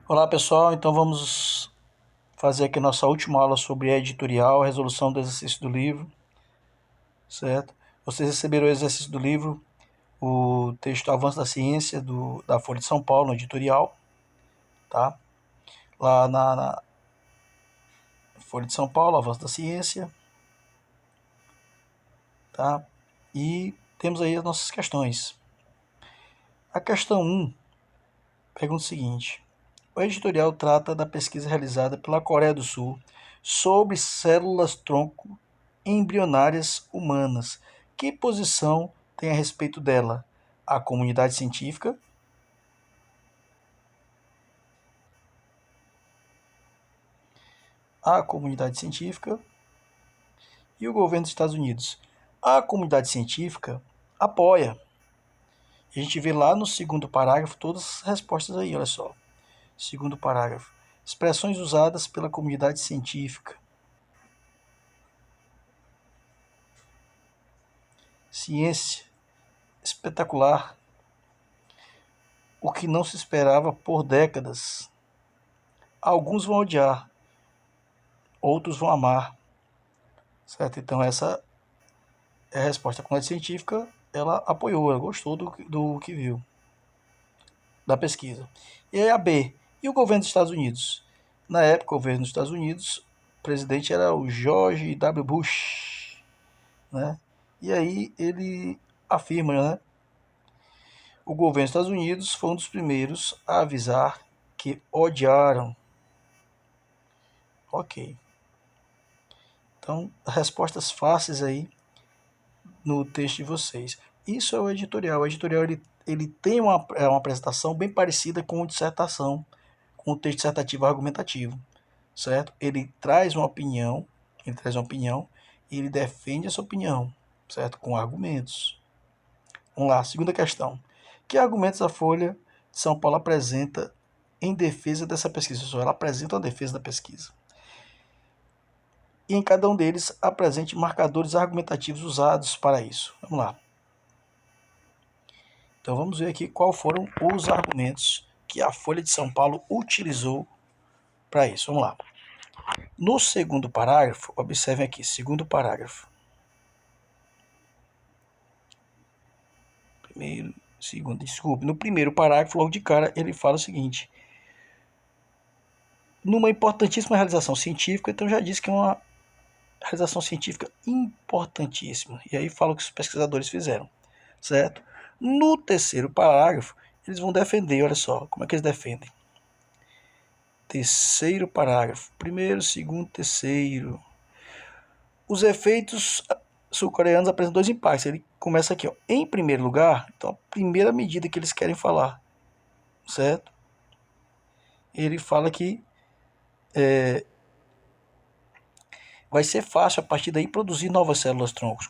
Olá pessoal, então vamos fazer aqui nossa última aula sobre editorial, resolução do exercício do livro, certo? Vocês receberam o exercício do livro, o texto Avanço da Ciência da Folha de São Paulo, no editorial, tá? Lá na Folha de São Paulo, Avanço da Ciência, tá? E temos aí as nossas questões. A questão 1 pergunta o seguinte: o editorial trata da pesquisa realizada pela Coreia do Sul sobre células-tronco embrionárias humanas. Que posição tem a respeito dela a comunidade científica? A comunidade científica e o governo dos Estados Unidos. A comunidade científica apoia. A gente vê lá no segundo parágrafo todas as respostas aí, olha só. Segundo parágrafo. Expressões usadas pela comunidade científica. Ciência espetacular. O que não se esperava por décadas. Alguns vão odiar, outros vão amar. Certo? Então essa é a resposta. A comunidade científica, ela apoiou, ela gostou do que viu, da pesquisa. E aí a B, e o governo dos Estados Unidos? Na época, o governo dos Estados Unidos, o presidente era o George W. Bush, né? E aí ele afirma, né? O governo dos Estados Unidos foi um dos primeiros a avisar que odiaram. Ok. Então, respostas fáceis aí no texto de vocês. Isso é o editorial. O editorial ele tem uma apresentação bem parecida com a dissertação, com o texto dissertativo argumentativo, certo? Ele traz uma opinião e ele defende essa opinião, certo? Com argumentos. Vamos lá, segunda questão. Que argumentos a Folha de São Paulo apresenta em defesa dessa pesquisa? Ela apresenta a defesa da pesquisa. E em cada um deles apresente marcadores argumentativos usados para isso. Vamos lá. Então vamos ver aqui quais foram os argumentos que a Folha de São Paulo utilizou para isso. Vamos lá. No segundo parágrafo, observem aqui, segundo parágrafo. Primeiro, segundo, desculpe. No primeiro parágrafo, logo de cara, ele fala o seguinte: numa importantíssima realização científica, então já disse que é uma realização científica importantíssima. E aí fala o que os pesquisadores fizeram, certo? No terceiro parágrafo, eles vão defender, olha só, como é que eles defendem? Terceiro parágrafo, primeiro, segundo, terceiro. Os efeitos sul-coreanos apresentam dois impactos. Ele começa aqui, ó. Em primeiro lugar, então a primeira medida que eles querem falar, certo? Ele fala que vai ser fácil a partir daí produzir novas células troncos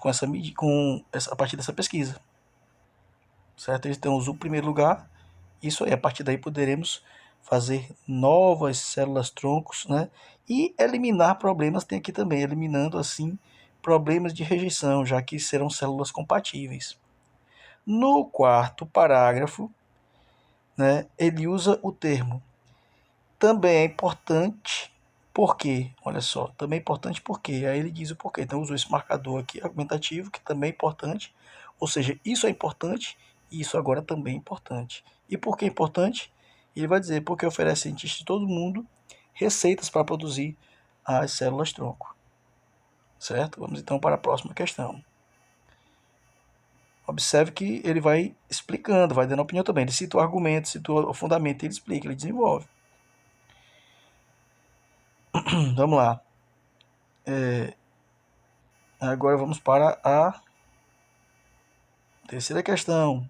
a partir dessa pesquisa, certo? Então, o primeiro lugar, isso aí, a partir daí poderemos fazer novas células troncos, né? E eliminar problemas, tem aqui também, eliminando assim problemas de rejeição, já que serão células compatíveis. No quarto parágrafo, né, ele usa o termo também é importante porque, olha só, também é importante porque, aí ele diz o porquê. Então usou esse marcador aqui argumentativo, que também é importante, ou seja, isso é importante e isso agora também é importante. E por que é importante? Ele vai dizer porque oferece a cientistas de todo mundo receitas para produzir as células-tronco. Certo? Vamos então para a próxima questão. Observe que ele vai explicando, vai dando opinião também. Ele cita o argumento, cita o fundamento, ele explica, ele desenvolve. Vamos lá. Agora vamos para a terceira questão.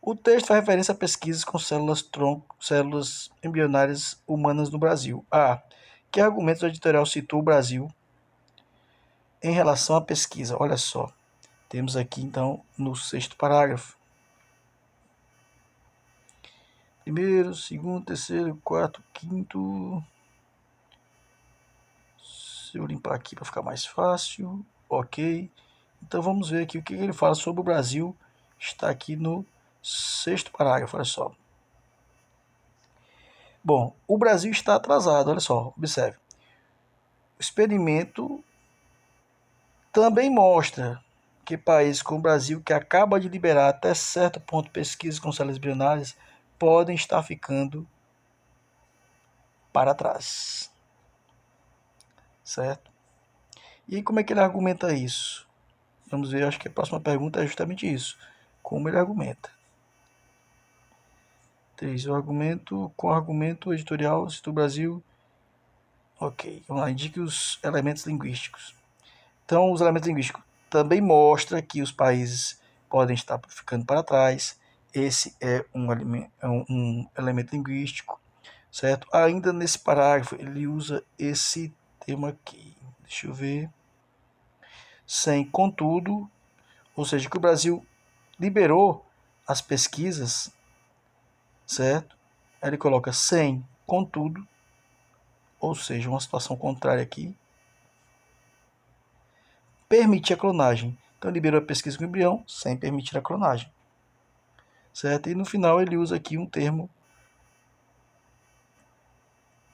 O texto faz referência a pesquisas com células embrionárias humanas no Brasil. A. Que argumentos o editorial citou o Brasil em relação à pesquisa? Olha só. Temos aqui, então, no sexto parágrafo. Primeiro, segundo, terceiro, quarto, quinto. Se eu limpar aqui para ficar mais fácil. Ok. Então vamos ver aqui o que ele fala sobre o Brasil. Está aqui no sexto parágrafo, olha só. Bom, o Brasil está atrasado, olha só, observe. O experimento também mostra que países como o Brasil, que acaba de liberar até certo ponto pesquisas com células embrionárias, podem estar ficando para trás, certo? E como é que ele argumenta isso? Vamos ver, acho que a próxima pergunta é justamente isso. Como ele argumenta? 3. O argumento, com argumento editorial, do Brasil. Ok, vamos lá, indique os elementos linguísticos. Então, os elementos linguísticos também mostram que os países podem estar ficando para trás. Esse é um elemento linguístico, certo? Ainda nesse parágrafo, ele usa esse termo aqui. Deixa eu ver. Sem, contudo, ou seja, que o Brasil liberou as pesquisas, certo? Aí ele coloca sem, contudo, ou seja, uma situação contrária aqui, permite a clonagem. Então, liberou a pesquisa com o embrião sem permitir a clonagem, certo? E no final ele usa aqui um termo,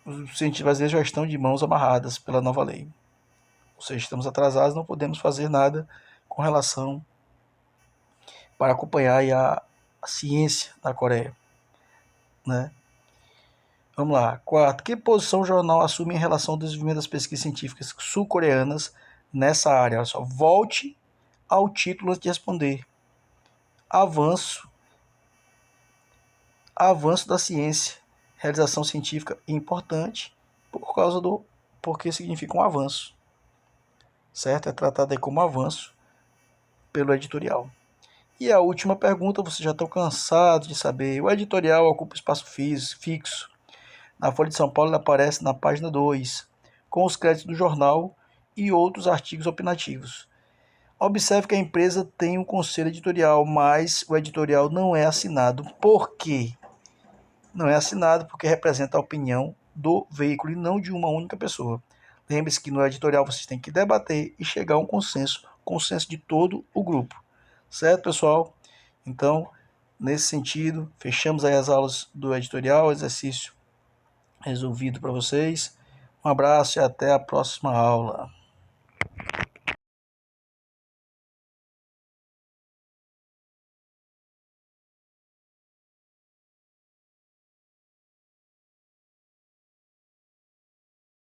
os cientistas brasileiros já estão de mãos amarradas pela nova lei. Ou seja, estamos atrasados, não podemos fazer nada com relação para acompanhar a ciência na Coreia, né? Vamos lá. 4. Que posição o jornal assume em relação ao desenvolvimento das pesquisas científicas sul-coreanas nessa área? Olha só, volte ao título antes de responder. Avanço, avanço da ciência, realização científica importante por causa do porque significa um avanço, certo? É tratado aí como avanço pelo editorial. E a última pergunta, você já está cansado de saber. O editorial ocupa espaço fixo. Na Folha de São Paulo ele aparece na página 2, com os créditos do jornal e outros artigos opinativos. Observe que a empresa tem um conselho editorial, mas o editorial não é assinado. Por quê? Não é assinado porque representa a opinião do veículo e não de uma única pessoa. Lembre-se que no editorial vocês têm que debater e chegar a um consenso de todo o grupo. Certo, pessoal? Então, nesse sentido, fechamos aí as aulas do editorial, exercício resolvido para vocês. Um abraço e até a próxima aula.